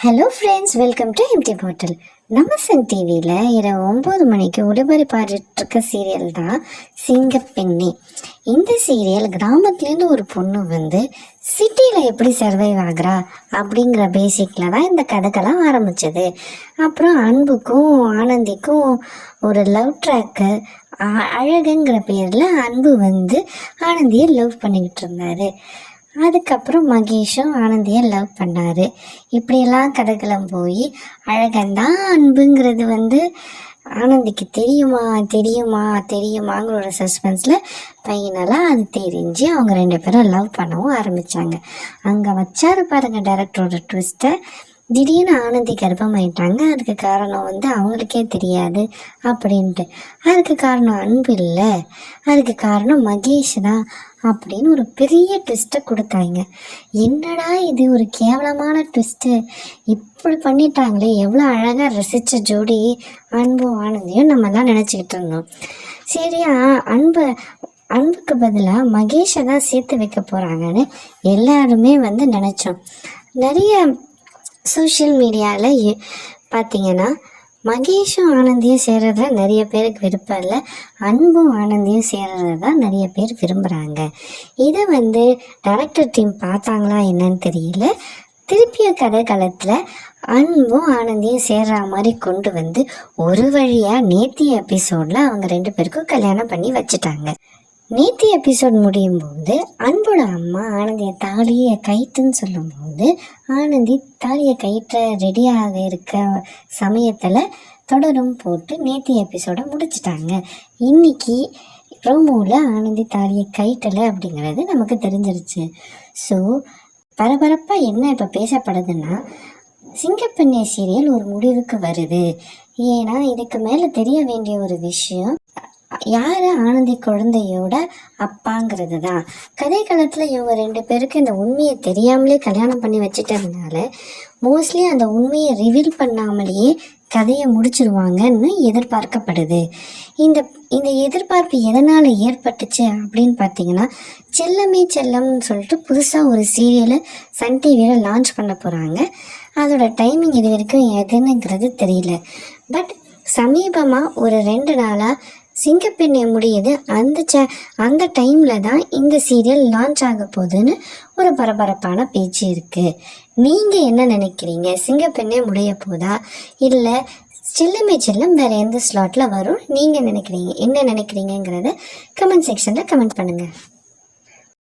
Hello friends, welcome to empty bottle. நம்ம Sun டிவியில் இரவு 9 மணிக்கு ஒளிபரப்பாடிட்டு சீரியல் தான் சிங்கப்பெண்ணே. இந்த சீரியல் கிராமத்துலேருந்து ஒரு பொண்ணு வந்து சிட்டியில் எப்படி சர்வைவ் ஆகுறா அப்படிங்கிற பேசிக்கில் தான் இந்த கதைக்கெல்லாம் ஆரம்பிச்சது. அப்புறம் அன்புக்கும் ஆனந்திக்கும் ஒரு லவ் ட்ராக்கு அழகுங்கிற பேரில் அன்பு வந்து ஆனந்தியை லவ் பண்ணிக்கிட்டு இருந்தார். அதுக்கப்புறம் மகேஷும் ஆனந்தியை லவ் பண்ணார். இப்படியெல்லாம் கதைக்களம் போய் அழகந்தான் அன்புங்கிறது வந்து ஆனந்திக்கு தெரியுமாங்கிற ஒரு சஸ்பென்ஸில் ஃபைனலாக அது தெரிஞ்சு அவங்க 2 பேரும் லவ் பண்ணவும் ஆரம்பித்தாங்க. அங்கே வச்சாரு பாருங்க டைரக்டரோட ட்விஸ்ட்டை. திடீர்னு ஆனந்தி கர்ப்பமாயிட்டாங்க. அதுக்கு காரணம் வந்து அவங்களுக்கே தெரியாது அப்படின்ட்டு. அதுக்கு காரணம் அன்பு இல்லை, அதுக்கு காரணம் மகேஷ் தான் அப்படின்னு ஒரு பெரிய ட்விஸ்ட்டை கொடுத்தாங்க. என்னடா இது ஒரு கேவலமான ட்விஸ்ட்டு, இப்படி பண்ணிட்டாங்களே, எவ்வளோ அழகாக ரசித்த ஜோடி அன்பும் ஆனந்தியும் நம்மெல்லாம் நினச்சிக்கிட்டு இருந்தோம். சரியா அன்புக்கு பதிலாக மகேஷை தான் சேர்த்து வைக்க போகிறாங்கன்னு எல்லாருமே வந்து நினச்சோம். நிறைய சோஷியல் மீடியாவில் பார்த்தீங்கன்னா மகேஷும் ஆனந்தியும் சேர்றதுல நிறைய பேருக்கு விருப்பம் இல்லை, அன்பும் ஆனந்தியும் சேர்றது தான் நிறைய பேர் விரும்புகிறாங்க. இதை வந்து டைரக்டர் டீம் பார்த்தாங்களா என்னன்னு தெரியல. திருப்பியும் கதை காலத்தில் அன்பும் ஆனந்தியும் சேர்ற மாதிரி கொண்டு வந்து ஒரு வழியாக நேத்திய எபிசோடில் அவங்க 2 பேருக்கும் கல்யாணம் பண்ணி வச்சுட்டாங்க. நேற்று எபிசோட் முடியும் போது அன்போட அம்மா ஆனந்தியை தாலியை கயிற்றுன்னு சொல்லும்போது ஆனந்தி தாலியை கயிற்ற ரெடியாக இருக்க சமயத்தில் தொடரும் போட்டு நேற்று எபிசோடை முடிச்சிட்டாங்க. இன்னைக்கு ப்ரோமோவில் ஆனந்தி தாலியை கயிற்றலை அப்படிங்கிறது நமக்கு தெரிஞ்சிருச்சு. ஸோ பரபரப்பாக என்ன இப்போ பேசப்படுதுன்னா, சிங்கப்பெண்ணே சீரியல் ஒரு முடிவுக்கு வருது. ஏன்னா இதுக்கு மேலே தெரிய வேண்டிய ஒரு விஷயம் யார் ஆனந்தி குழந்தையோட அப்பாங்கிறது தான். கதை காலத்தில் இவங்க 2 பேருக்கு இந்த உண்மையை தெரியாமலே கல்யாணம் பண்ணி வச்சுட்டதுனால மோஸ்ட்லி அந்த உண்மையை ரிவீல் பண்ணாமலேயே கதையை முடிச்சிருவாங்கன்னு எதிர்பார்க்கப்படுது. இந்த எதிர்பார்ப்பு எதனால் ஏற்பட்டுச்சு அப்படின்னு பார்த்தீங்கன்னா, செல்லமே செல்லம்னு சொல்லிட்டு புதுசாக ஒரு சீரியலை சன் டிவியில் லான்ச் பண்ண போகிறாங்க. அதோட டைமிங் இது வரைக்கும் எதுன்னுங்கிறது தெரியல. பட் சமீபமாக ஒரு 2 நாளாக சிங்கப்பெண்ணே முடியுது, அந்த டைமில் தான் இந்த சீரியல் லான்ச் ஆக போகுதுன்னு ஒரு பரபரப்பான பேச்சு இருக்குது. நீங்கள் என்ன நினைக்கிறீங்க? சிங்கப்பெண்ணே முடிய போதா இல்லை செல்லமே செல்லம் வேறு எந்த ஸ்லாட்டில் வரும்? நீங்கள் என்ன நினைக்கிறீங்கிறத கமெண்ட் செக்ஷனில் கமெண்ட் பண்ணுங்கள்.